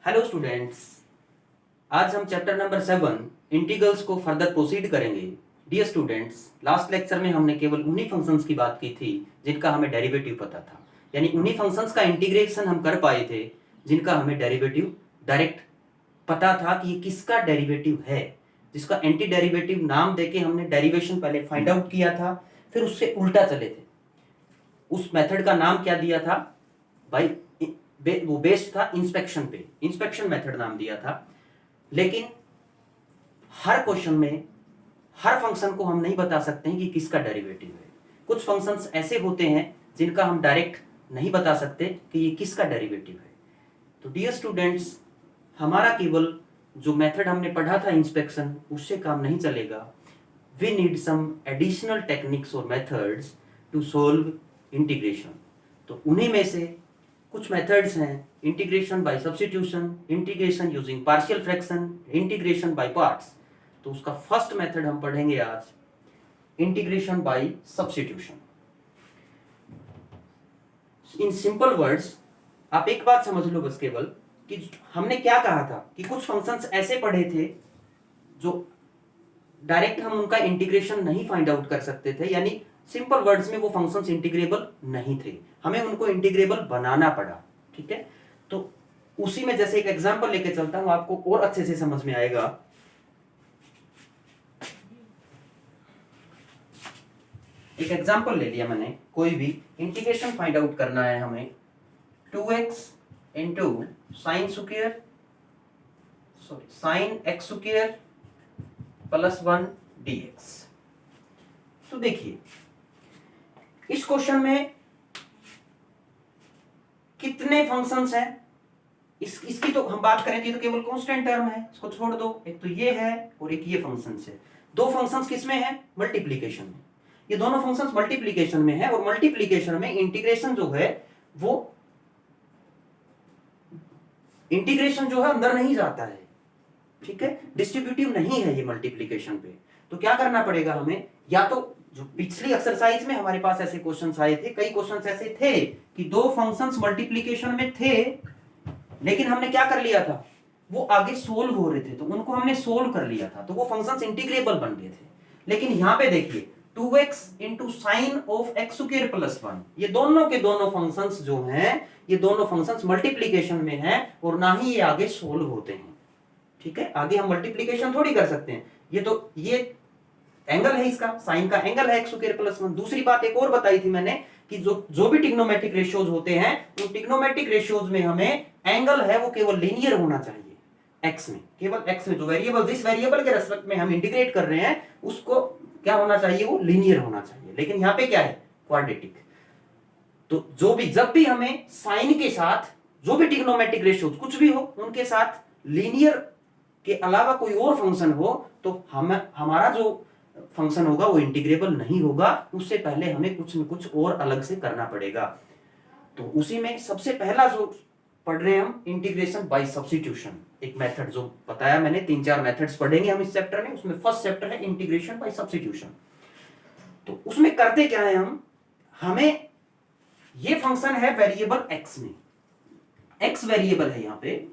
Hello students, आज हम chapter number 7 integrals को फर्दर प्रोसीड करेंगे। डियर स्टूडेंट्स, लास्ट लेक्चर में हमने केवल उन्हीं फंक्शंस की बात की थी जिनका हमें डेरिवेटिव पता था, यानी उन्हीं फंक्शंस का इंटीग्रेशन हम कर पाए थे जिनका हमें डेरिवेटिव डायरेक्ट पता था कि ये किसका डेरिवेटिव है, जिसका एंटी डेरिवेटिव नाम देके हमने डेरिवेशन पहले फाइंड आउट किया था, फिर उससे उल्टा चले थे। उस मेथड का नाम क्या दिया था भाई? वो बेस्ड था इंस्पेक्शन पे, इंस्पेक्शन मेथड नाम दिया था। लेकिन हर क्वेश्चन में हर फंक्शन को हम नहीं बता सकते हैं कि किसका डेरिवेटिव है। कुछ फंक्शंस ऐसे होते हैं जिनका हम डायरेक्ट नहीं बता सकते कि ये किसका डेरिवेटिव है। तो डियर स्टूडेंट्स, हमारा केवल जो मेथड हमने पढ़ा था इंस्पेक्शन, उससे काम नहीं चलेगा। We need some additional techniques और मेथड्स टू सोल्व इंटीग्रेशन। तो उन्हीं में से कुछ मेथड्स हैं: integration by substitution, integration using partial fraction, integration by parts. तो उसका फर्स्ट मेथड हम पढ़ेंगे आज, integration by substitution. In simple words आप एक बात समझ लो बस, केवल कि हमने क्या कहा था कि कुछ फंक्शंस ऐसे पढ़े थे जो डायरेक्ट हम उनका इंटीग्रेशन नहीं फाइंड आउट कर सकते थे, यानी सिंपल वर्ड्स में वो फंक्शंस इंटीग्रेबल नहीं थे, हमें उनको इंटीग्रेबल बनाना पड़ा। ठीक है, तो उसी में जैसे एक एग्जांपल लेके चलता हूं, आपको और अच्छे से समझ में आएगा। एक एग्जांपल ले लिया मैंने, कोई भी इंटीग्रेशन फाइंड आउट करना है हमें, 2x into sine square sine x square plus 1 dx। तो देखिए इस क्वेश्चन में कितने फंक्शंस हैं? इसकी तो हम बात करें तो केवल कांस्टेंट टर्म है, इसको छोड़ दो। एक तो ये है और एक ये फंक्शंस है। दो फंक्शंस किसमें है? मल्टीप्लिकेशन में। ये दोनों फंक्शंस मल्टीप्लिकेशन में है, और मल्टीप्लिकेशन में इंटीग्रेशन जो है वो इंटीग्रेशन जो है अंदर नहीं जाता है। ठीक है, डिस्ट्रीब्यूटिव नहीं है ये मल्टीप्लिकेशन पे। तो क्या करना पड़ेगा हमें? या तो जो पिछली एक्सरसाइज में हमारे पास ऐसे क्वेश्चंस आए थे, कई क्वेश्चंस ऐसे थे कि दो फंक्शंस मल्टीप्लिकेशन में थे, लेकिन हमने क्या कर लिया था, वो आगे सोल्व हो रहे थे तो उनको हमने सोल्व कर लिया था, तो वो फंक्शंस इंटीग्रेबल बन गए थे। लेकिन यहां पे देखिए 2x into sine of x square plus 1, ये दोनों के दोनों फंक्शंस जो हैं, ये दोनों फंक्शंस मल्टीप्लिकेशन में हैं और ना ही ये आगे सोल्व होते हैं। ठीक है, आगे हम मल्टीप्लिकेशन थोड़ी कर सकते हैं। ये एंगल है, इसका साइन का एंगल है एक्स स्क्वायर प्लस 1। दूसरी बात एक और बताई थी मैंने कि जो भी ट्रिग्नोमेट्रिक रेशियोज होते हैं, उन ट्रिग्नोमेट्रिक रेशियोज में हमें एंगल है वो केवल लीनियर होना चाहिए। एक्स में, केवल एक्स में जो वेरिएबल, जिस वेरिएबल के रेस्पेक्ट में हम इंटीग्रेट कर रहे हैं उसको क्या होना चाहिए? वो लीनियर होना चाहिए। लेकिन यहाँ पे क्या है? क्वाड्रेटिक। तो जब भी हमें साइन के साथ जो भी ट्रिग्नोमेट्रिक रेशियोज कुछ भी हो, उनके साथ लीनियर के अलावा कोई और फंक्शन हो, तो हमारा जो फंक्शन होगा वो इंटीग्रेबल नहीं होगा। उससे पहले हमें कुछ न कुछ और अलग से करना पड़ेगा। तो उसी में सबसे पहला जो पढ़ रहे हैं हम, इंटीग्रेशन बाय सब्स्टिट्यूशन। एक मेथड जो बताया मैंने, 3-4 मेथड्स पढ़ेंगे हम इस चैप्टर में। उसमें फर्स्ट चैप्टर है इंटीग्रेशन बाय सब्स्टिट्यूशन। तो उसमें करते क्या है हम, हमें ये फंक्शन है वेरिएबल x में, x वेरिएबल है यहां पे।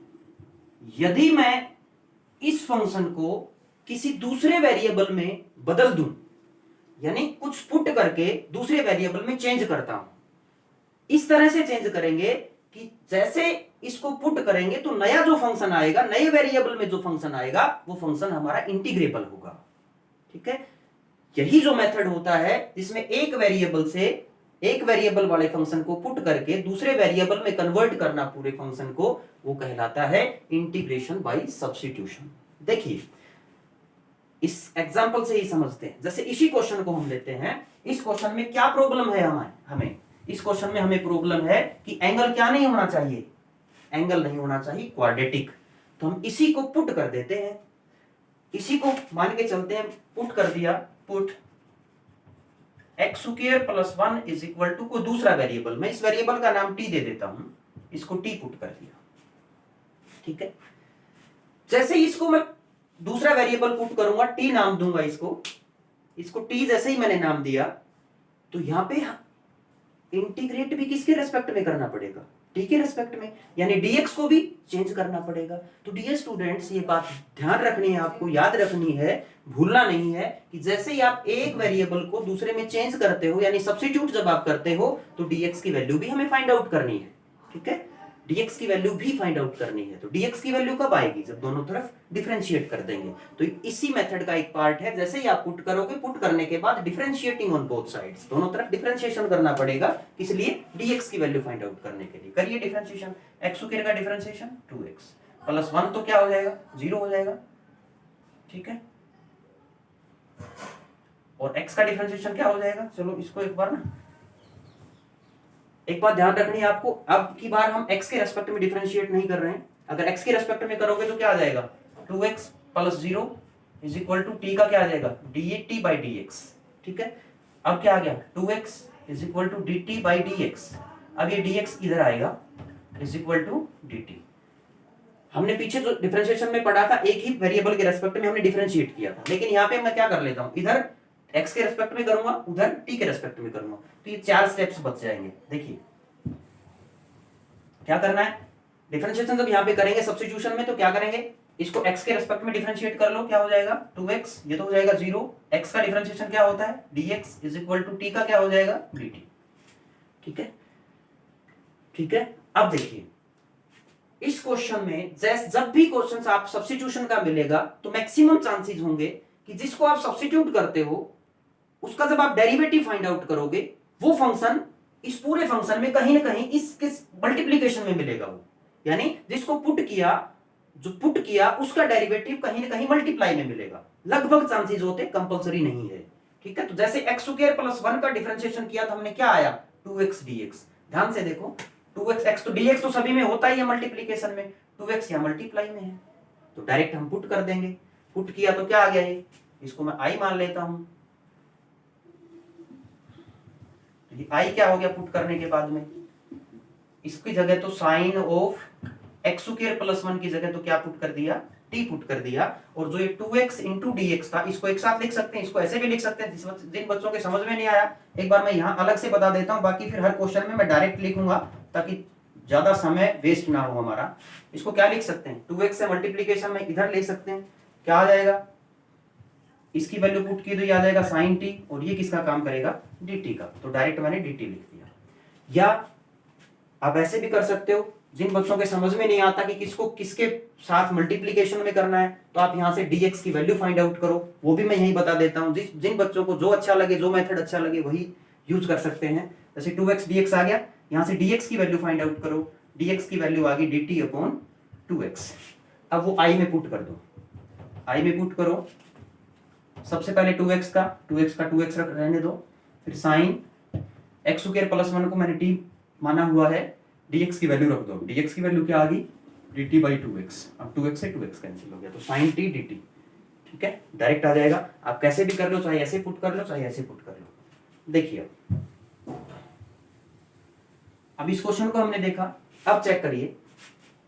यदि मैं इस फंक्शन को किसी दूसरे वेरिएबल में बदल दूं, यानी कुछ पुट करके दूसरे वेरिएबल में चेंज करता हूं, इस तरह से चेंज करेंगे कि जैसे इसको पुट करेंगे तो नया जो फंक्शन आएगा, नए वेरिएबल में जो फंक्शन आएगा, वो फंक्शन हमारा इंटीग्रेबल होगा। ठीक है, यही जो मेथड होता है जिसमें एक वेरिएबल से एक वेरिएबल वाले फंक्शन को पुट करके दूसरे वेरिएबल में कन्वर्ट करना पूरे फंक्शन को, वो कहलाता है इंटीग्रेशन बाय सब्स्टिट्यूशन। देखिए इस एग्जांपल से ही समझते हैं। जैसे इसी क्वेश्चन को हम लेते हैं, इस क्वेश्चन में क्या प्रॉब्लम है हमें? इस क्वेश्चन में हमें प्रॉब्लम है कि एंगल क्या नहीं होना चाहिए? एंगल नहीं होना चाहिए क्वाड्रेटिक। तो हम इसी को पुट कर देते हैं, इसी को मान के चलते हैं, पुट कर दिया। Put x square plus 1 is equal to कोई दूसरा वेरिएबल, मैं इस वेरिएबल का नाम टी दे देता हूं, इसको टी पुट कर दिया। ठीक है, जैसे इसको मैं दूसरा वेरिएबल पुट करूंगा, टी नाम दूंगा इसको टी जैसे ही मैंने नाम दिया, तो यहां पे इंटीग्रेट भी किसके रेस्पेक्ट में करना पड़ेगा? टी के रेस्पेक्ट में, यानी dx को भी चेंज करना पड़ेगा। तो डियर स्टूडेंट्स, ये बात ध्यान रखनी है, आपको याद रखनी है, भूलना नहीं है कि जैसे ही आप एक वेरिएबल को दूसरे में चेंज करते हो, यानी सब्स्टिट्यूट जब आप करते हो, तो dx की वैल्यू भी हमें फाइंड आउट करनी है। ठीक है, dx की वैल्यू भी फाइंड आउट करनी है। तो dx की वैल्यू कब आएगी? जब दोनों तरफ डिफरेंशिएट कर देंगे। तो इसी मेथड का एक पार्ट है, जैसे ही आप पुट करोगे, पुट करने के बाद डिफरेंशिएटिंग ऑन बोथ साइड्स, दोनों तरफ डिफरेंशिएशन करना पड़ेगा, किस लिए? dx की वैल्यू फाइंड आउट करने के लिए। करिए डिफरेंशिएशन, x स्क्वायर का डिफरेंशिएशन 2x प्लस 1 तो क्या हो जाएगा? 0 हो जाएगा। ठीक है, और x का डिफरेंशिएशन क्या हो जाएगा? चलो इसको एक बार ना, एक बात ध्यान रखनी है आपको, अब की बार हम x के रेस्पेक्ट में डिफरेंशिएट नहीं कर रहे हैं। अगर x के रेस्पेक्ट में करोगे तो क्या आ जाएगा? 2x plus 0 is equal to t का क्या आ जाएगा? dt by dx। ठीक है, अब क्या आ गया? 2x is equal to dt by dx। अब ये dx इधर आएगा, इज इक्वल टू dt। हमने पीछे जो डिफरेंशिएशन में पढ़ा था, एक ही वेरिएबल के रेस्पेक्ट में हमने डिफरेंशिएट किया था, लेकिन यहाँ पे मैं क्या कर लेता हूँ, इधर x के रेस्पेक्ट में करूंगा, उधर t के रेस्पेक्ट में करूंगा, तो ये 4 स्टेप्स बच जाएंगे। देखिए क्या करना है, डिफरेंशिएशन जब यहाँ पे करेंगे सब्स्टिट्यूशन में, तो क्या करेंगे, इसको x के रेस्पेक्ट में डिफरेंशिएट कर लो, क्या हो जाएगा? 2x, ये तो हो जाएगा 0। x का डिफरेंशिएशन क्या होता है? dx is equal to t का क्या हो जाएगा? dt। ठीक है, ठीक है। अब देखिए इस क्वेश्चन में जब भी क्वेश्चन आप सब्स्टिट्यूशन का मिलेगा, तो मैक्सिमम चांसेस होंगे कि जिसको आप सब्स्टिट्यूट करते हो, उसका जब आप डेरिवेटिव फाइंड आउट करोगे, वो फंक्शन इस पूरे फंक्शन में कहीं ना कहीं किस मल्टीप्लिकेशन में मिलेगा वो, यानी जिसको पुट किया, जो पुट किया उसका डेरिवेटिव कहीं ना कहीं मल्टीप्लाई में मिलेगा। लगभग चांसेस होते, कंपलसरी नहीं है। ठीक है, तो जैसे x स्क्वायर प्लस 1 का डिफरेंशिएशन किया था हमने, क्या आया? 2x dx। ध्यान से देखो, 2x x तो dx तो सभी में होता ही है मल्टीप्लिकेशन में, 2x यहाँ मल्टीप्लाई में है, तो डायरेक्ट हम पुट कर देंगे। पुट किया तो क्या आ गया? ये इसको मैं i मान लेता हूं, ये i क्या हो गया पुट करने के बाद में? इसकी जगह तो sine of x square plus 1 की जगह तो क्या पुट कर दिया? t पुट कर दिया। और जो ये 2x इंटू dx था, इसको एक साथ लिख सकते हैं, इसको ऐसे भी लिख सकते हैं। जिन बच्चों के समझ में नहीं आया, एक बार मैं यहाँ अलग से बता देता हूँ, बाकी फिर हर क्वेश्चन में मैं डायरेक्ट लिखूंगा ताकि ज्यादा समय वेस्ट ना हो हमारा। इसको क्या लिख सकते हैं? 2x से मल्टीप्लीकेशन में इधर ले सकते हैं, क्या आ जाएगा? इसकी वैल्यू पुट की तो ये आ जाएगा साइन t, और ये किसका काम करेगा? dt का, तो डायरेक्ट मैंने dt लिख दिया। या आप ऐसे भी कर सकते हो, जिन बच्चों के समझ में नहीं आता कि किसको किसके साथ मल्टीप्लिकेशन में करना है, तो आप यहाँ से dx की वैल्यू फाइंड आउट करो, वो भी मैं यही बता देता हूँ। जिन बच्चों को जो अच्छा लगे, जो मेथड अच्छा लगे, वही यूज कर सकते हैं। जैसे 2x dx आ गया, यहाँ से dx की वैल्यू फाइंड आउट करो, dx की वैल्यू आ गई dt अपॉन 2x। अब वो i में पुट कर दो, i में पुट करो, सबसे पहले 2x का 2x रहने दो, फिर साइन x स्क्वायर प्लस 1 को मैंने t माना हुआ है, dx की वैल्यू रख दो। dx की वैल्यू क्या आ गई? dt by 2x। अब 2x से 2x कैंसिल हो गया, तो साइन t dt। ठीक है, डायरेक्ट आ जाएगा। आप कैसे भी कर लो, चाहे ऐसे पुट कर लो, चाहे ऐसे पुट कर लो। देखिए अब इस क्वेश्चन को हमने देखा, अब चेक करिए,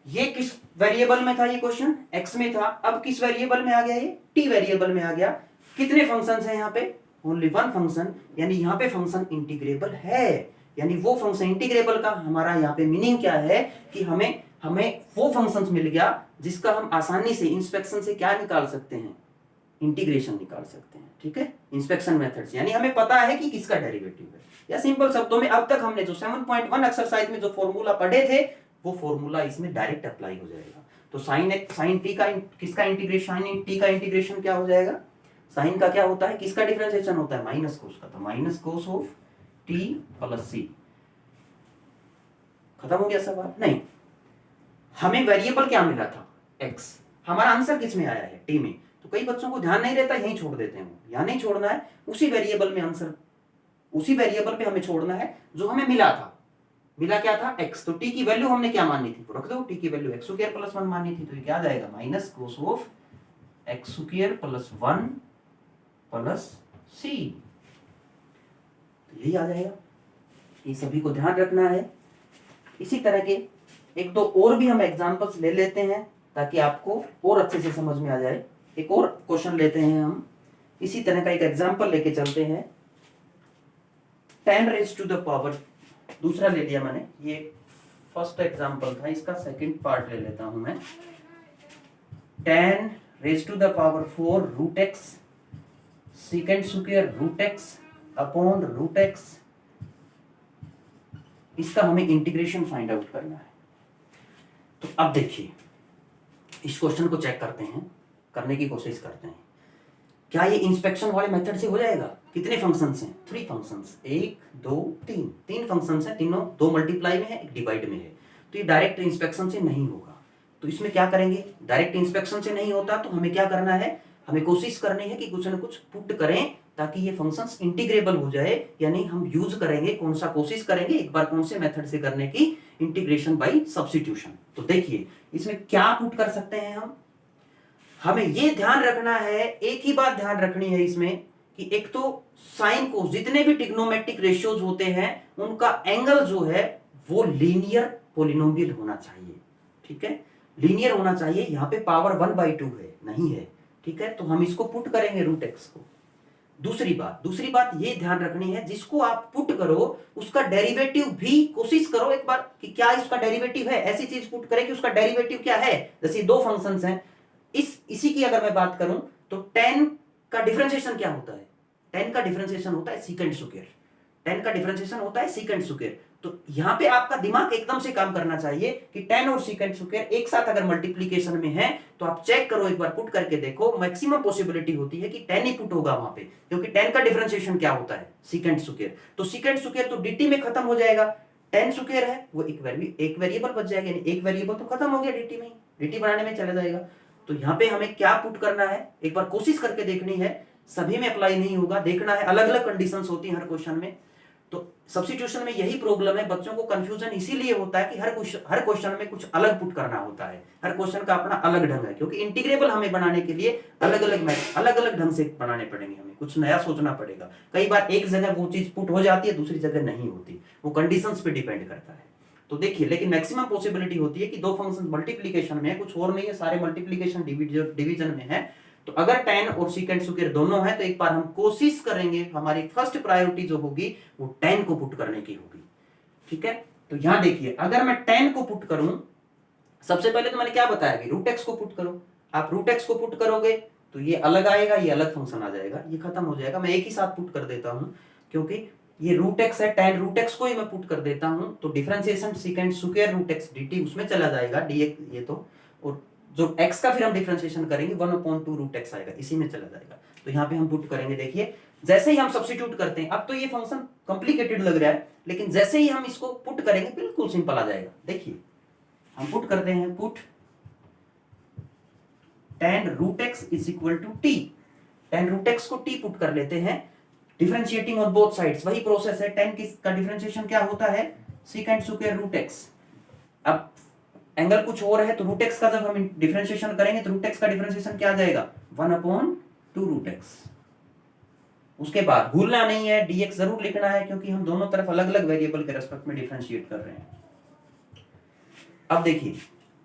ये किस वेरिएबल में था? ये क्वेश्चन x में था, अब किस वेरिएबल में आ गया? ये t वेरिएबल में आ गया। कितने फंक्शंस हैं यहाँ पे? ओनली वन फंक्शन, यानी यहाँ पे फंक्शन इंटीग्रेबल है। यानी वो फंक्शन इंटीग्रेबल का हमारा यहाँ पे मीनिंग क्या है कि हमें वो फंक्शंस मिल गया जिसका हम आसानी से इंस्पेक्शन से क्या निकाल सकते हैं? इंटीग्रेशन निकाल सकते हैं। ठीक है, इंस्पेक्शन मेथड से, यानी हमें पता है कि किसका डेरिवेटिव है। या सिंपल शब्दों में, अब तक हमने जो 7.1 एक्सरसाइज में जो फॉर्मूला पढ़े थे, वो फॉर्मूला इसमें डायरेक्ट अप्लाई हो जाएगा। तो साइन टी का किसका इंटीग्रेशन, साइन टी का इंटीग्रेशन क्या हो जाएगा? साइन का क्या होता है, किसका डिफरेंशिएशन होता है? माइनस कोस का, तो minus cos of t plus c. खत्म हो गया सवाल? नहीं, हमें वेरिएबल क्या मिला था? x। हमारा आंसर किस में आया है? t में। तो कई बच्चों को ध्यान नहीं रहता, यहीं छोड़ देते हैं। यहाँ नहीं छोड़ना है, उसी वेरिएबल में आंसर, उसी वेरिएबल पे हमें छोड़ना है जो हमें मिला था। मिला क्या था? x। तो t की वैल्यू हमने क्या माननी थी? रख दो, t की वैल्यू x स्क्वायर प्लस 1 माननी थी, तो ये क्या आ जाएगा? Minus cos of x square plus 1 plus c। तो यही आ जाएगा। ये सभी को ध्यान रखना है। इसी तरह के एक दो और भी हम एग्जांपल्स ले लेते हैं ताकि आपको और अच्छे से समझ में आ जाए। एक और क्वेश्चन लेते हैं हम, इसी तरह का एक एग्जांपल लेके चलते हैं। 10 रेज़ टू द पावर, दूसरा ले लिया मैंने, ये फर्स्ट एग्जांपल था, इसका सेकंड पार्ट ले लेता हूं मैं। 10 raise to the power 4 root x sec square root x upon root x, इसका हमें इंटीग्रेशन फाइंड आउट करना है। तो अब देखिए इस क्वेश्चन को चेक करते हैं, करने की कोशिश करते हैं। क्या ये इंस्पेक्शन वाले मेथड से हो जाएगा? कितने फंक्शंस हैं? 3 फंक्शंस, 1 2 3, 3 फंक्शंस हैं, तीनों 2 मल्टीप्लाई में है, 1 डिवाइड में है। तो ये डायरेक्ट इंस्पेक्शन से नहीं होगा। तो इसमें क्या करेंगे? डायरेक्ट इंस्पेक्शन से नहीं होता तो हमें क्या करना है? हमें कोशिश करनी है कि कुछ न कुछ पुट करें ताकि ये फंक्शंस इंटीग्रेबल हो जाए। यानी हम यूज करेंगे, कौन सा कोशिश करेंगे एक बार, कौन से मेथड से करने की? Integration by substitution. तो देखिए इसमें क्या पुट कर सकते हैं हम। हमें ये ध्यान रखना है, एक ही बात ध्यान रखनी है इसमें कि एक तो साइन को, जितने भी ट्रिग्नोमेट्रिक रेशियोज होते हैं उनका एंगल जो है वो लीनियर पॉलिनोमियल होना चाहिए। ठीक है, लीनियर होना चाहिए। यहाँ पे पावर 1/2 है, नहीं है। ठीक है, तो हम इसको पुट करेंगे रूट एक्स को। दूसरी बात ये ध्यान रखनी है, जिसको आप पुट करो उसका डेरिवेटिव भी कोशिश करो एक बार कि क्या इसका डेरिवेटिव है। ऐसी चीज पुट करें कि उसका डेरिवेटिव क्या है। जैसे 2 फंक्शंस हैं, इसी की अगर मैं बात करूं तो 10 का डिफरेंशिएशन क्या होता है? 10 का डिफरेंशिएशन होता है सेकंड स्क्वायर। 10 का डिफरेंशिएशन होता है सेकंड स्क्वायर। तो यहां पे आपका दिमाग एकदम से काम करना चाहिए कि 10 और सेकंड स्क्वायर एक साथ अगर मल्टीप्लिकेशन में है तो आप चेक करो, एक बार पुट करके देखो। मैक्सिमम पॉसिबिलिटी होती है कि 10 ही पुट होगा वहां पे, क्योंकि 10 का डिफरेंशिएशन क्या होता है? Sec square. तो सेकंड स्क्वायर तो dt में खत्म हो जाएगा। 10 स्क्वायर है वो एक वेरिएबल बच जाएगा, यानी एक वेरिएबल तो खत्म हो गया dt में, dt बनाने में चला जाएगा। तो यहाँ पे हमें क्या पुट करना है एक बार कोशिश करके देखनी है। सभी में अप्लाई नहीं होगा, देखना है, अलग अलग कंडीशंस होती हैं हर क्वेश्चन में। तो सब्स्टिट्यूशन में यही प्रॉब्लम है, बच्चों को कंफ्यूजन इसीलिए होता है कि हर क्वेश्चन में कुछ अलग पुट करना होता है। हर क्वेश्चन का अपना अलग ढंग है, क्योंकि इंटीग्रेबल हमें बनाने के लिए अलग अलग ढंग से बनाने पड़ेंगे, हमें कुछ नया सोचना पड़ेगा। कई बार एक जगह वो चीज पुट हो जाती है, दूसरी जगह नहीं होती, वो कंडीशंस पे डिपेंड करता है। तो देखिए, लेकिन मैक्सिमम पॉसिबिलिटी होती है कि 2 फंक्शन मल्टीप्लिकेशन में है, कुछ और नहीं है, सारे मल्टीप्लिकेशन डिवीजन में है। तो अगर 10 और सेकंड स्क्वायर दोनों है तो एक बार हम कोशिश करेंगे, हमारी फर्स्ट प्रायोरिटी जो होगी वो 10 को पुट करने की होगी। ठीक है, तो यहां देखिए अगर मैं 10 को पुट करूं, सबसे पहले तो मैंने क्या बताया कि रूट एक्स को पुट करो। आप रूट एक्स को पुट करोगे तो ये अलग आएगा, ये अलग फंक्शन आ जाएगा, ये खत्म हो जाएगा। मैं एक ही साथ पुट कर देता हूं क्योंकि ये रूट एक्स है, 10 रूट एक्स को ही मैं पुट कर देता हूं तो differentiation sec square root x dt उसमें चला जाएगा, dx ये तो, और जो x का फिर हम डिफरेंशिएशन करेंगे 1/2 रूट एक्स आएगा, इसी में चला जाएगा। तो यहाँ पे हम पुट करेंगे। देखिए जैसे ही हम सब्स्टिट्यूट करते हैं, अब तो ये फंक्शन कॉम्प्लिकेटेड लग रहा है, लेकिन जैसे ही हम इसको पुट करेंगे बिल्कुल सिंपल आ जाएगा। देखिए हम पुट करते हैं, put 10 root x is equal to t। 10 root x को t पुट कर लेते हैं, डिफरेंशिएटिंग ऑन बोथ साइड्स, वही प्रोसेस है। 10 का डिफरेंशिएशन क्या होता है? Sec square root x. अब एंगल कुछ और है तो रूट एक्स का जब हम डिफरेंशिएशन करेंगे तो रूट एक्स का डिफरेंशिएशन क्या आ जाएगा? 1/2 रूट एक्स। उसके बाद भूलना नहीं है, dx जरूर लिखना है क्योंकि हम दोनों तरफ अलग अलग वेरिएबल के रेस्पेक्ट में डिफरेंशिएट कर रहे हैं। अब देखिए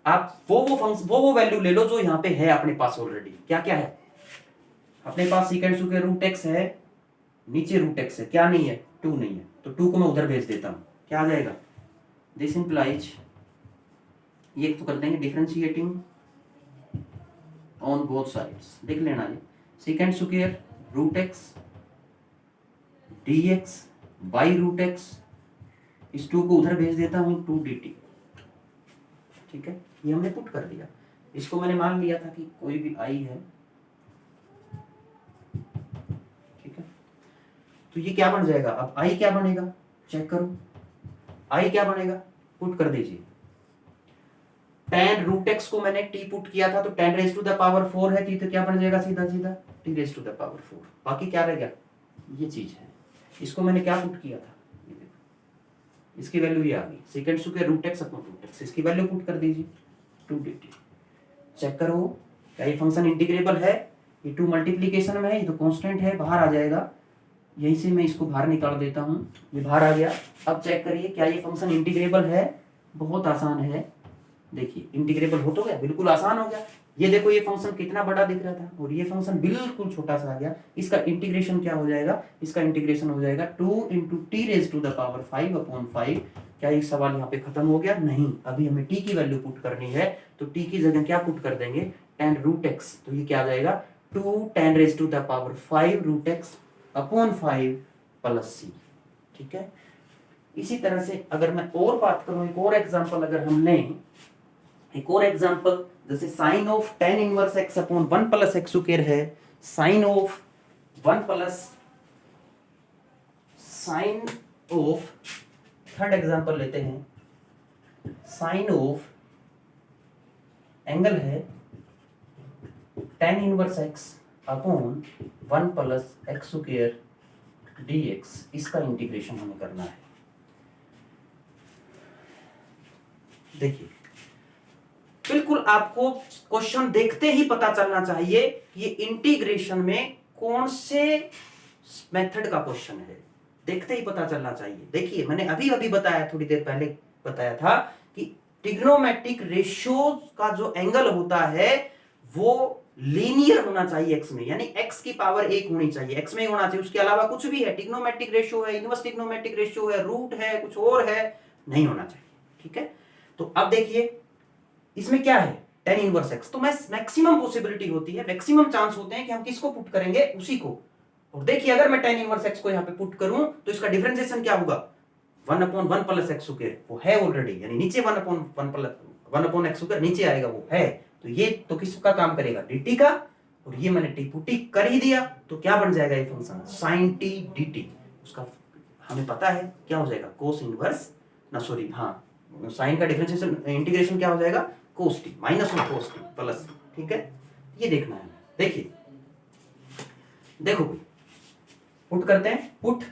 आप वो वैल्यू ले लो जो यहाँ पे है अपने पास ऑलरेडी। क्या क्या है अपने पास? सेकंड स्क्वायर रूट एक्स है, नीचे रूट एक्स है, क्या नहीं है? 2 नहीं है, तो 2 को मैं उधर भेज देता हूं, क्या आ जाएगा? दिस इंप्लाइज, ये तो कर देंगे डिफरेंशिएटिंग ऑन बोथ साइड्स, देख लेना ये sec square root x dx by root x, इस 2 को उधर भेज देता हूं 2 dt। ठीक है, ये हमने पुट कर दिया। इसको मैंने मान लिया था कि कोई भी i है। ठीक है, तो ये क्या बन जाएगा? अब i क्या बनेगा चेक करो, i क्या बनेगा? पुट कर दीजिए। 10 रूट एक्स को मैंने t पुट किया था तो 10 रेज टू द पावर 4 है, तो क्या बन जाएगा? सीधा सीधा t raise to the power 4। बाकी क्या रह गया? ये चीज है। इसको मैंने क्या पुट किया था? ये देखो, इसकी वैल्यू ये आ गई, sec square root x upon root x. इसकी वैल्यू पुट कर दीजिए 2 dt। चेक करो क्या ये फंक्शन इंटीग्रेबल है? ये 2 मल्टीप्लिकेशन में है, ये तो कांस्टेंट है, बाहर आ जाएगा। यहीं से मैं इसको बाहर निकाल देता हूं, ये बाहर आ गया। अब चेक करिए क्या ये फंक्शन इंटीग्रेबल है? बहुत आसान है। देखिए इंटीग्रेबल हो तो गया, बिल्कुल आसान हो गया। ये देखो ये फंक्शन कितना बड़ा दिख रहा था और ये फंक्शन बिल्कुल छोटा सा आ गया। इसका इंटीग्रेशन क्या हो जाएगा? इसका इंटीग्रेशन हो जाएगा 2 × t raise to the power 5/5 क्या ये सवाल यहाँ पे खत्म हो गया? नहीं, अभी हमें t की वैल्यू पुट करनी है, तो t की जगह क्या पुट कर देंगे? tan रूट x, तो ये क्या आ जाएगा? 2 tan raised to the power 5 root x upon 5 plus c। ठीक है, इसी तरह से अगर मैं और बात करूं, एक और एग्जांपल अगर हम लें, एक और एग्जांपल जैसे sine of tan inverse x upon 1 plus x square है, sine of 1 plus sine of, third example लेते हैं, साइन ऑफ एंगल है tan inverse x upon 1 plus x square dx, इसका इंटीग्रेशन हमें करना है। देखिए, बिल्कुल आपको क्वेश्चन देखते ही पता चलना चाहिए कि ये इंटीग्रेशन में कौन से मेथड का क्वेश्चन है, देखते ही पता चलना चाहिए। देखिए, मैंने अभी अभी बताया, थोड़ी देर पहले बताया था कि ट्रिग्नोमेट्रिक रेशियो का जो एंगल होता है वो लीनियर होना चाहिए x में, यानी x की पावर 1 होनी चाहिए, x में होना चाहिए, उसके अलावा कुछ भी है, ट्रिग्नोमेट्रिक रेशियो है, इनवर्स ट्रिग्नोमेट्रिक रेशियो है, रूट है, कुछ और है, नहीं होना चाहिए। ठीक है, तो अब देखिए इसमें क्या है, tan इनवर्स x, तो मैक्सिमम पॉसिबिलिटी होती है, मैक्सिमम चांस होते हैं कि हम किसको पुट करेंगे, उसी को। और देखिए, अगर मैं tan इनवर्स x को यहाँ पे पुट करूं तो इसका डिफरेंशिएशन क्या होगा? 1 अपॉन 1 प्लस x स्क्वायर, वो है ऑलरेडी, यानी नीचे 1 अपॉन x स्क्वायर नीचे आएगा, वो है, तो ये तो किसका काम करेगा? dt का, और ये मैंने t पुटी कर ही दिया, तो क्या बन जाएगा ये फंक्शन? sin t dt, उसका हमें पता है क्या हो जाएगा? cos इनवर्स, ना सॉरी, हाँ, साइन का डिफरेंशिएशन इंटीग्रेशन क्या हो जाएगा? cos t माइनस में cos t प्लस। ठीक है, ये देखना है। देखिए, देखो भाई, पुट करते हैं, put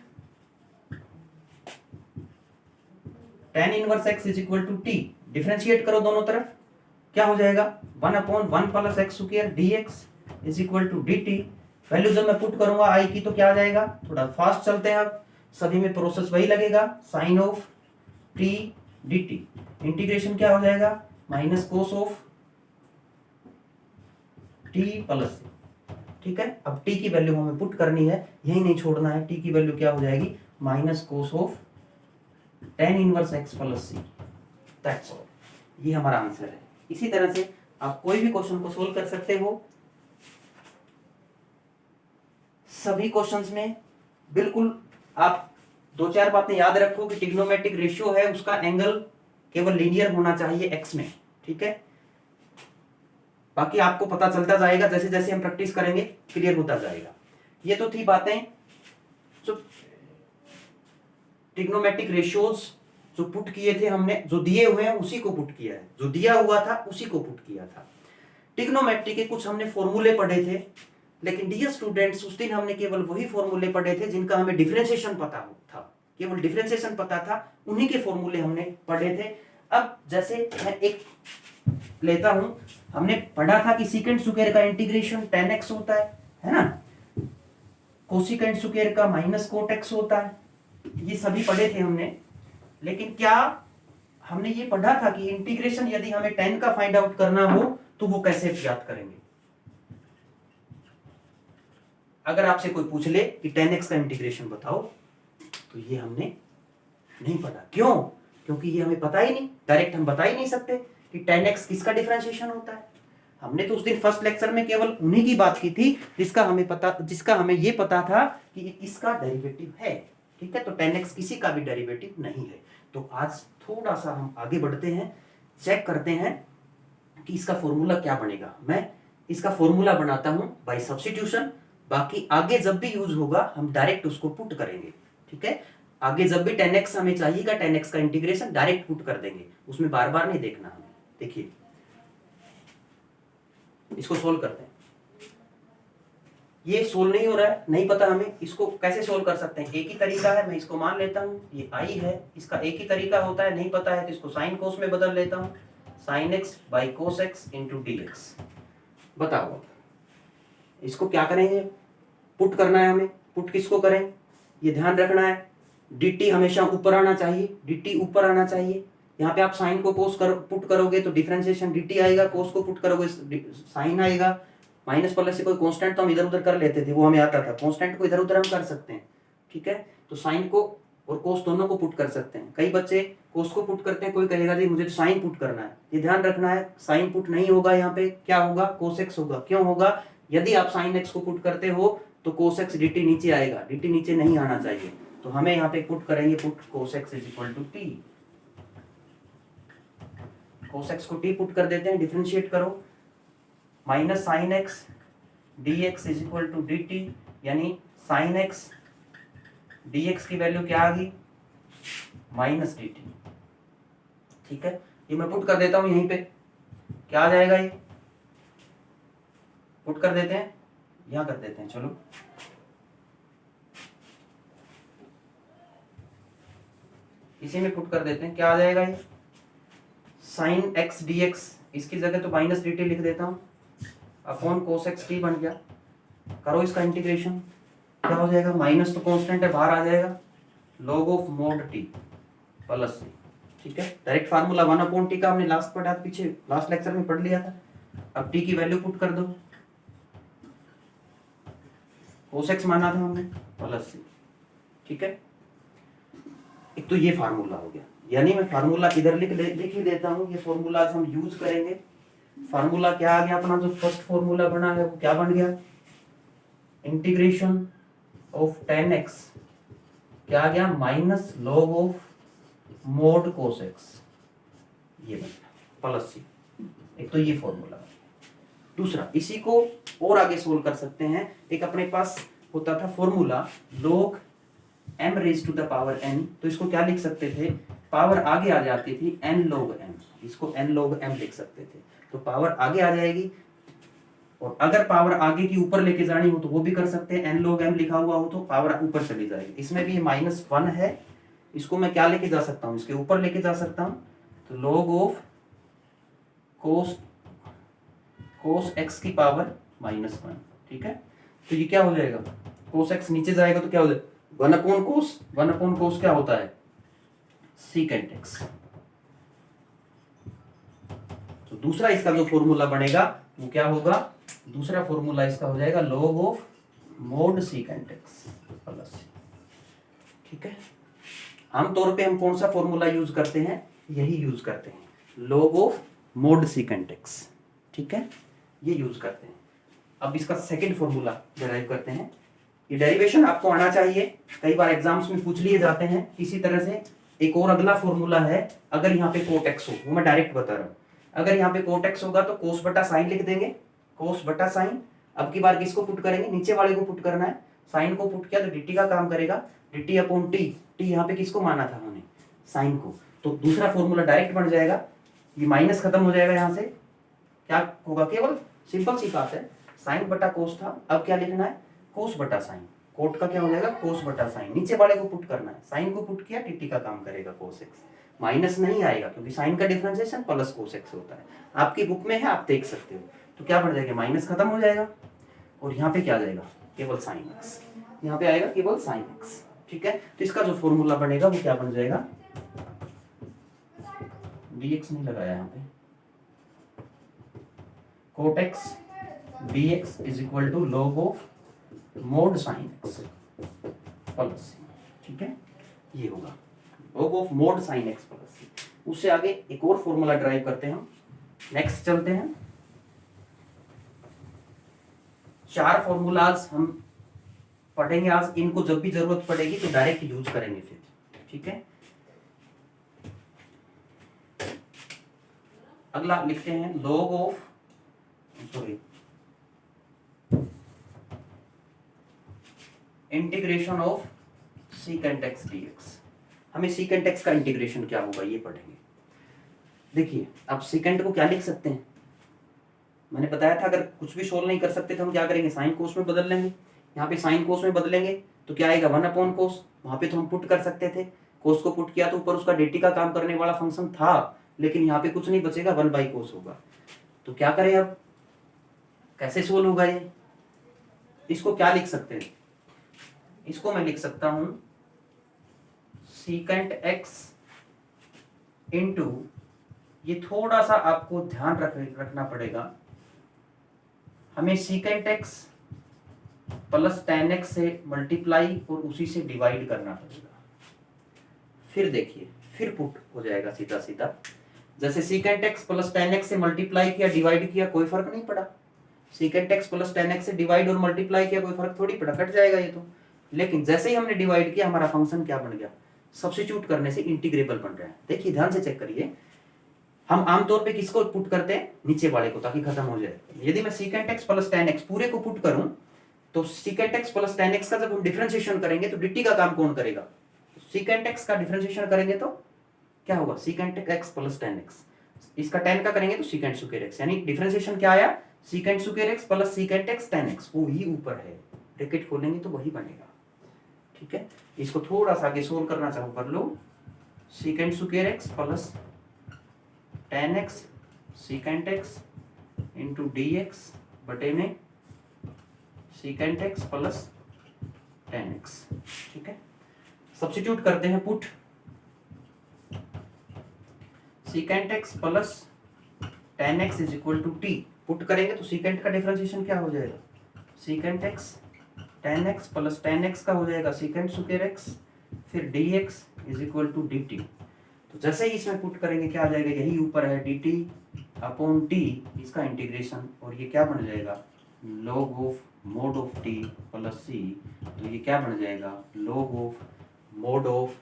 tan inverse x is equal to t, differentiate करो दोनों तरफ, क्या हो जाएगा? 1 upon 1 plus x square dx is equal to dt। Value जब मैं पुट करूंगा i की तो क्या आ जाएगा? थोड़ा फास्ट चलते हैं, अब सभी में प्रोसेस वही लगेगा, sine of t dt, integration क्या हो जाएगा? Minus cos of t plus. ठीक है, अब t की वैल्यू हमें पुट करनी है, यही नहीं छोड़ना है, t की वैल्यू क्या हो जाएगी? Minus cos of tan inverse x plus c, that's all, ये हमारा आंसर है। इसी तरह से आप कोई भी क्वेश्चन को सोल्व कर सकते हो, सभी क्वेश्चंस में बिल्कुल आप 2-4 बातें याद रखो कि ट्रिग्नोमेट्रिक रेशियो है, उसका एंगल केवल लीनियर होना चाहिए x में। ठीक है, बाकी आपको पता चलता जाएगा, जैसे जैसे हम प्रैक्टिस करेंगे क्लियर होता जाएगा। ये तो थी बातें जो ट्रिग्नोमेट्रिक रेशियोज जो पुट किए थे हमने, जो दिए हुए हैं उसी को पुट किया है, जो दिया हुआ था उसी को पुट किया था। ट्रिग्नोमेट्री के कुछ हमने फॉर्मूले पढ़े थे, लेकिन डियर स्टूडेंट्स उस दिन हमने केवल वही फॉर्मूले पढ़े थे जिनका हमें डिफरेंशिएशन पता था, केवल डिफरेंशिएशन पता था, उन्हीं के फॉर्मूले हमने पढ़े थे। अब जैसे मैं एक लेता हूं, हमने पढ़ा था कि सीकेंट स्क्वायर का इंटीग्रेशन tan x होता है ना, कोसिकेंट स्क्वायर का माइनस कोट x होता है, ये सभी पढ़े थे हमने। लेकिन क्या हमने ये पढ़ा था कि इंटीग्रेशन यदि हमें tan का फाइंड आउट करना हो तो वो कैसे ज्ञात करेंगे? अगर आपसे कोई पूछ ले कि tan x का इंटीग्रेशन बताओ, तो ये हमने नहीं पढ़ा। क्यों? क्योंकि ये हमें पता ही नहीं, डायरेक्ट हम बता ही नहीं सकते कि tan x किसका डिफरेंशिएशन होता है। हमने तो उस दिन फर्स्ट लेक्चर में केवल उन्हीं की बात की थी जिसका हमें ये पता था कि ये किसका डेरिवेटिव है। ठीक है, तो tan x किसी का भी डेरिवेटिव नहीं है। तो आज थोड़ा सा हम आगे बढ़ते हैं, चेक करते हैं कि इसका फॉर्मूला क्या बनेगा। मैं इसका फॉर्मूला बनाता हूं बाय सब्स्टिट्यूशन, बाकी आगे जब भी यूज होगा हम डायरेक्ट उसको पुट करेंगे। ठीक है, आगे जब भी tan x हमें चाहिएगा, tan x का इंटीग्रेशन डायरेक्ट पुट कर देंगे, उसमें बार बार नहीं देखना हमें। देखिए, इसको सोल्व करते हैं। ये सोल्व नहीं हो रहा है, नहीं पता हमें इसको कैसे सोल्व कर सकते हैं। एक ही तरीका है, मैं इसको मान लेता हूं ये i है, इसका एक ही तरीका होता है, नहीं पता है तो इसको साइन कोस में बदल लेता हूं, sine x by cos x into dx। बताओ इसको क्या करेंगे? पुट करना है हमें। पुट किसको करें ये ध्यान रखना है, dt हमेशा ऊपर आना चाहिए, dt ऊपर आना चाहिए। यहाँ पे आप साइन को कोस पुट करोगे तो डिफरेंशिएशन dt आएगा, कोस को पुट करोगे साइन आएगा, माइनस प्लस से कोई कांस्टेंट तो हम इधर उधर कर लेते थे, वो हमें आता था, कांस्टेंट को इधर उधर हम कर सकते हैं। ठीक है, तो साइन को और कोस दोनों को पुट कर सकते हैं। कई बच्चे कोस को पुट करते हैं, कोई कहेगा जी मुझे तो साइन पुट करना है। ये ध्यान रखना है, साइन पुट नहीं होगा, यहाँ पे क्या होगा, कोस एक्स होगा। क्यों होगा, यदि आप साइन एक्स को पुट करते हो तो कोस एक्स dt नीचे आएगा, dt नीचे नहीं आना चाहिए। तो हमें यहाँ पे पुट करेंगे, put cos x is equal to t. Cos x को टी पुट कर देते हैं, डिफरेंशिएट करो, minus sine x dx is equal to dt, यानी साइन एक्स dx की वैल्यू क्या आ गई, माइनस dt। ठीक है, ये मैं पुट कर देता हूं यहीं पे, क्या आ जाएगा, ये पुट कर देते हैं, यहां कर देते हैं, चलो इसी में पुट कर देते हैं, क्या आ जाएगा, ये साइन एक्स dx, इसकी जगह तो माइनस dt लिख देता हूं, अपॉन कोस एक्स टी बन गया। करो इसका इंटीग्रेशन, क्या हो जाएगा, माइनस तो कांस्टेंट है, बाहर आ जाएगा, log of mod t plus c. ठीक है, डायरेक्ट फार्मूला 1/t का हमने लास्ट पढ़ा, पीछे लास्ट लेक्चर में पढ़ लिया था। अब t की वैल्यू पुट कर दो, cos x माना था हमने, प्लस सी। ठीक है, एक तो ये फार्मूला हो गया, यानी मैं फार्मूला इधर लिख ही देता हूं, ये फार्मूला हम यूज करेंगे। फार्मूला क्या आ गया अपना, जो फर्स्ट फार्मूला बना है वो क्या बन गया, इंटीग्रेशन ऑफ tan x क्या आ गया, minus log of mod cos x, ये बन गया प्लस सी। एक तो ये फॉर्मूला। दूसरा, इसी को और आगे सोल्व कर सकते हैं। एक अपने पास होता था formula log m raise to the power n, तो इसको क्या लिख सकते थे, पावर आगे आ जाती थी n log m, इसको n log m लिख सकते थे, तो पावर आगे आ जाएगी। और अगर पावर आगे की ऊपर लेके जानी हो तो वो भी कर सकते हैं, n log m लिखा हुआ हो तो पावर ऊपर चली जाएगी। इसमें भी -1 है, इसको मैं क्या लेके जा सकता हूँ, इसके ऊपर लेके जा सकता हूँ, तो log ऑफ cos x की पावर -1। ठीक है, तो ये क्या हो जाएगा, cos x नीचे जाएगा तो क्या हो जाएगा, 1/cos क्या होता है, secant x। तो दूसरा इसका जो फॉर्मूला बनेगा वो क्या होगा, दूसरा फॉर्मूला इसका हो जाएगा log of mode secant x plus. ठीक है, आमतौर पे हम कौन सा फॉर्मूला यूज करते हैं, यही यूज करते हैं, log of mode secant x। ठीक है, ये यूज करते हैं। अब इसका सेकंड फॉर्मूला डिराइव करते हैं। ये डेरिवेशन आपको आना चाहिए, कई बार एग्जाम्स में पूछ लिए जाते हैं। इसी तरह से एक और अगला फॉर्मूला है, अगर यहाँ पे कोट एक्स हो, वो मैं डायरेक्ट बता रहा हूँ, अगर यहाँ पे कोट एक्स होगा तो कोस बटा साइन लिख देंगे, कोस बटा साइन। अब की बार किसको पुट करेंगे, नीचे वाले को पुट करना है, साइन को पुट किया तो dt का काम करेगा, dt अपॉन टी, टी यहाँ पे किसको माना था हमने, साइन को, तो दूसरा फॉर्मूला डायरेक्ट बन जाएगा, ये माइनस खत्म हो जाएगा, यहाँ से क्या होगा, केवल सिंपल सी बात है, साइन बटा कोस था, अब क्या लिखना है, कोस बटा साइन, कोट का क्या हो जाएगा, कोस बटा साइन, नीचे वाले को पुट करना है, साइन को पुट किया, dt का काम करेगा कोस एक्स, माइनस नहीं आएगा क्योंकि साइन का डिफरेंशिएशन प्लस कोस एक्स होता है, आपकी बुक में है, आप देख सकते हो। तो क्या बन जाएगा, माइनस खत्म हो जाएगा, और यहाँ पे क्या आ जाएगा, केवल साइन एक्स, यहाँ पे आएगा केवल साइन एक्स। ठीक है, तो इसका जो फॉर्मूला बनेगा वो क्या बन जाएगा, dx नहीं लगाया यहाँ पे, cot x dx is equal to log of mod sine x plus. ठीक है, ये होगा log of mod sine x plus. उससे आगे एक और फॉर्मूला ड्राइव करते हैं हम, नेक्स्ट चलते हैं। 4 फॉर्मूलाज हम पढ़ेंगे आज, इनको जब भी जरूरत पड़ेगी तो डायरेक्ट यूज करेंगे फिर। ठीक है, अगला लिखते हैं log of, sorry, integration of secant x dx। हमें secant x का इंटीग्रेशन क्या होगा ये पढ़ेंगे। देखिए, अब secant को क्या लिख सकते हैं, मैंने बताया था अगर कुछ भी सोल्व नहीं कर सकते तो हम क्या करेंगे, साइन कोस में बदल लेंगे। यहाँ पे साइन कोस में बदलेंगे तो क्या आएगा, 1/cos, वहां पे तो हम पुट कर सकते थे, कोस को पुट किया तो ऊपर उसका dt का काम करने वाला फंक्शन था, लेकिन यहाँ पे कुछ नहीं बचेगा, 1/cos होगा। तो क्या करें, अब कैसे सोल्व होगा ये, इसको क्या लिख सकते हैं, इसको मैं लिख सकता हूं secant x इंटू, ये थोड़ा सा आपको ध्यान रखना पड़ेगा, हमें secant x plus tan x से मल्टीप्लाई और उसी से डिवाइड करना पड़ेगा। फिर देखिए फिर पुट हो जाएगा सीधा सीधा, जैसे secant x plus tan x से मल्टीप्लाई किया डिवाइड किया कोई फर्क नहीं पड़ा, secant x plus tan x से डिवाइड और मल्टीप्लाई किया कोई फर्क थोड़ी पड़ा, कट जाएगा ये तो। लेकिन जैसे ही हमने डिवाइड किया हमारा फंक्शन क्या बन गया, सब्स्टिट्यूट करने से इंटीग्रेबल बन रहा है। देखिए ध्यान से चेक करिए, हम आमतौर पे किसको पुट करते हैं, नीचे वाले को, ताकि खत्म हो जाए। यदि मैं secant x plus tan x पूरे को पुट करूं तो secant x plus tan x का जब हम डिफरेंशिएशन करेंगे तो dt का काम कौन करेगा, सीकेंट एक्स का डिफरेंशिएशन करेंगे तो क्या होगा, secant x plus tan x, इसका टेन का करेंगे तो सीकेंट स्क्वायर एक्स, यानी डिफरेंशिएशन क्या आया, secant square x plus secant x tan x, वो ही ऊपर है, ब्रैकेट खोलेंगे तो वही बनेगा। ठीक है, इसको थोड़ा सा आगे सोल्व करना चाहो कर लो, secant square x plus tan x secant x into d x बटे में secant x plus tan x. ठीक है, सब्स्टिट्यूट करते हैं, put secant x plus tan x is equal to t, put करेंगे तो सीकेंट का डिफरेंशिएशन क्या हो जाएगा, secant x tan x plus tan x का हो जाएगा सीकेंट स्क्वायर एक्स, फिर d x is equal to d t. तो जैसे ही इसमें पुट करेंगे क्या आ जाएगा, यही ऊपर है डी टी अपॉन टी, इसका इंटीग्रेशन, और ये क्या बन जाएगा, log of mod of t plus c, तो ये क्या बन जाएगा, log of mod of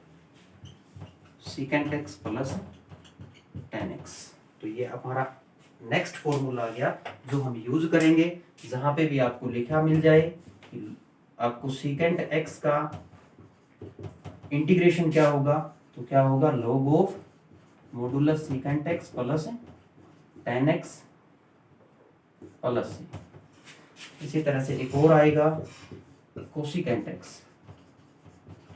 secant x plus tan x. तो ये हमारा नेक्स्ट फॉर्मूला आ गया जो हम यूज करेंगे, जहां पे भी आपको लिखा मिल जाए कि आपको सीकेंट एक्स का इंटीग्रेशन क्या होगा, तो क्या होगा, log of modulus secant x plus tan x plus c. इसी तरह से एक और आएगा कोसिकेंट एक्स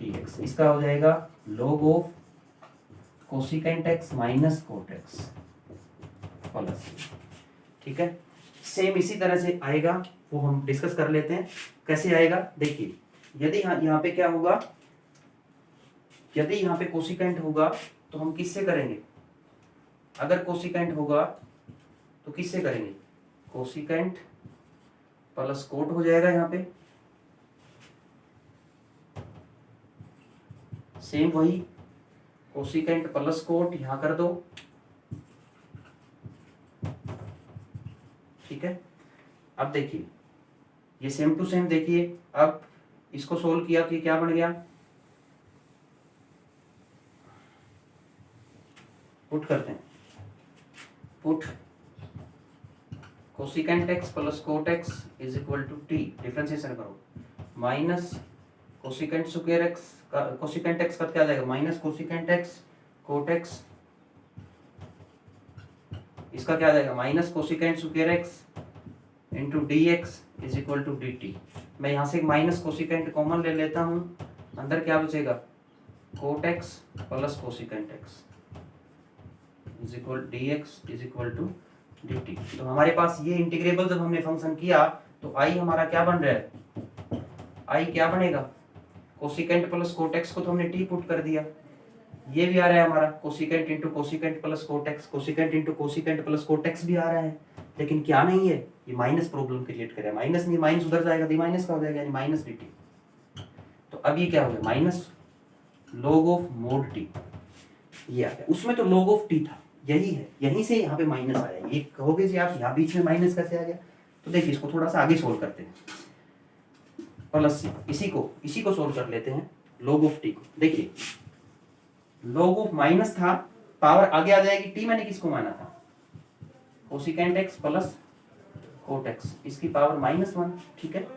dx, इसका हो जाएगा log of cosecant x minus cot x plus c. ठीक है, सेम इसी तरह से आएगा, वो हम डिस्कस कर लेते हैं कैसे आएगा। देखिए यदि यहाँ पे क्या होगा, यदि यहाँ पे कोसिकेंट होगा तो हम किससे करेंगे, अगर कोसिकेंट होगा तो किससे करेंगे, कोसिकेंट प्लस कोट हो जाएगा, यहाँ पे सेम वही कोसिकेंट प्लस कोट यहां कर दो। ठीक है, अब देखिए ये सेम टू सेम, देखिए अब इसको सोल्व किया तो ये क्या बन गया, पुट करते हैं, put cosecant x plus cot x is equal to t, differentiation करो, माइनस कोसिकेंट स्क्वायर एक्स का, कोसिकेंट एक्स का क्या आ जाएगा, minus cosecant x cot x, इसका क्या आ जाएगा, minus cosecant square x into d x is equal to d t. मैं यहाँ से एक माइनस कोसिकेंट कॉमन ले लेता हूँ, अंदर क्या बचेगा, cot x plus cosecant x is equal d x is equal to d t. तो हमारे पास ये इंटीग्रेबल जब हमने फंक्शन किया तो आई हमारा क्या बन रहा है, आई क्या बनेगा, कोसिकेंट प्लस कोट एक्स को तो हमने टी पुट कर दिया, ये भी आ रहा है हमारा cosecant into cosecant plus cot x, cosecant into cosecant plus cot x भी आ रहा है, लेकिन क्या नहीं है, ये माइनस प्रॉब्लम क्रिएट करे, माइनस नहीं, माइनस उधर जाएगा तो माइनस का हो जाएगा, यानी माइनस डी टी। तो अब ये क्या हो गया, minus log of mod T, ये आ गया, उसमें तो log ऑफ टी था, यही है, यहीं से यहाँ पे माइनस आया। ये कहोगे जी आप यहाँ बीच में माइनस कैसे आ गया, तो देखिए इसको थोड़ा सा आगे सोल्व करते हैं, प्लस सी, इसी को सोल्व कर लेते हैं, log ऑफ टी को। देखिए log ऑफ माइनस था, पावर आगे आ जाएगी, टी मैंने किसको माना था, cosecant x plus cot x, इसकी पावर -1। ठीक है,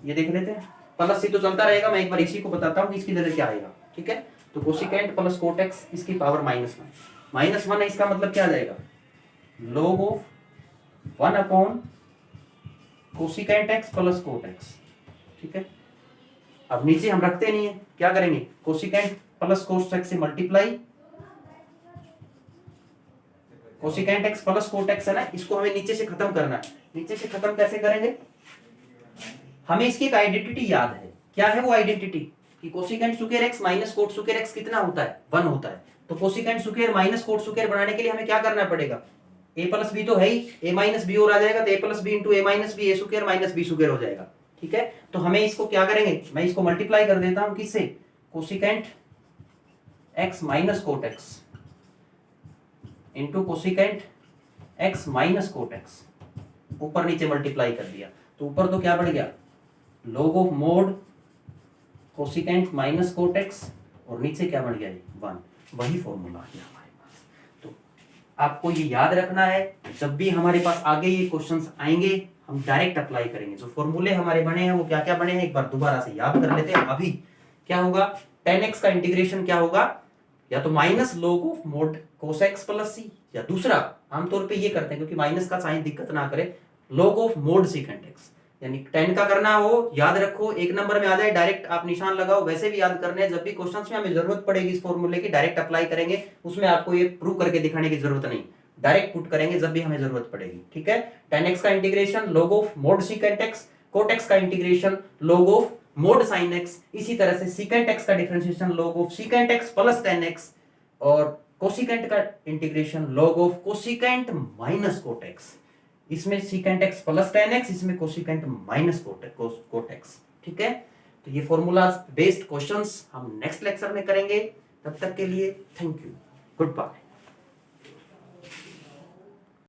ये देख लेते हैं, प्लस सी तो चलता रहेगा, मैं एक बार इसी को बताता हूँ कि इसकी जगह क्या आएगा। ठीक है, तो कोसिकेंट प्लस कोट एक्स, इसकी पावर -1 है, इसका मतलब क्या आ जाएगा, log of 1 upon cosecant x plus cot x. ठीक है, अब नीचे हम रखते नहीं है, क्या करेंगे, कोसिकेंट प्लस कोट एक्स से multiply, cosecant x plus cot x है ना, इसको हमें नीचे से खत्म करना है। नीचे से खत्म कैसे करेंगे, हमें इसकी एक आइडेंटिटी याद है, क्या है वो आइडेंटिटी, कि cosecant square x minus coat square x कितना होता है, 1 होता है। तो cosecant square minus cot square बनाने के लिए हमें क्या करना पड़ेगा, a प्लस बी तो है ही, a माइनस बी और आ जाएगा, तो a plus b into a minus b, a square minus b square हो जाएगा। ठीक है, तो हमें इसको क्या करेंगे, मैं इसको मल्टीप्लाई कर देता हूं किससे, cosecant x minus cot x into cosecant x minus cot x, ऊपर नीचे मल्टीप्लाई कर दिया तो ऊपर तो क्या बढ़ गया, log of mode cosecant minus cot x, और नीचे क्या बढ़ गया जी 1, वही फॉर्मूला है हमारे पास। तो आपको ये याद रखना है, जब भी हमारे पास आगे ये क्वेश्चंस आएंगे हम डायरेक्ट अप्लाई करेंगे। जो फॉर्मूले हमारे बने हैं वो क्या क्या बने हैं एक बार दोबारा से याद कर लेते हैं। अभी क्या होगा, tan x का इंटीग्रेशन क्या होगा, या तो minus log of mod cos x plus c, या दूसरा आमतौर पे ये करते हैं क्योंकि माइनस का साइन दिक्कत ना करे, log of mode second x। यानी tan का करना हो, याद रखो एक नंबर में आ जाए डायरेक्ट आप निशान लगाओ, वैसे भी याद करने हैं, जब भी क्वेश्चंस में हमें जरूरत पड़ेगी इस फॉर्मूले की डायरेक्ट अप्लाई करेंगे, उसमें आपको ये प्रूव करके दिखाने की जरूरत नहीं, डायरेक्ट पुट करेंगे जब भी हमें जरूरत पड़ेगी। ठीक है, tan x का integration log of mode second x, cot x का integration log of mode sin x, इसी तरह से secant x का differentiation log of secant x plus tan x, और कोसिकेंट का integration log of cosecant minus cot x, इसमें secant x plus tan x, इसमें cosecant minus cot x। ठीक है, तो ये फॉर्मूलाज बेस्ड क्वेश्चंस हम नेक्स्ट लेक्चर में करेंगे। तब तक के लिए थैंक यू, गुड बाय।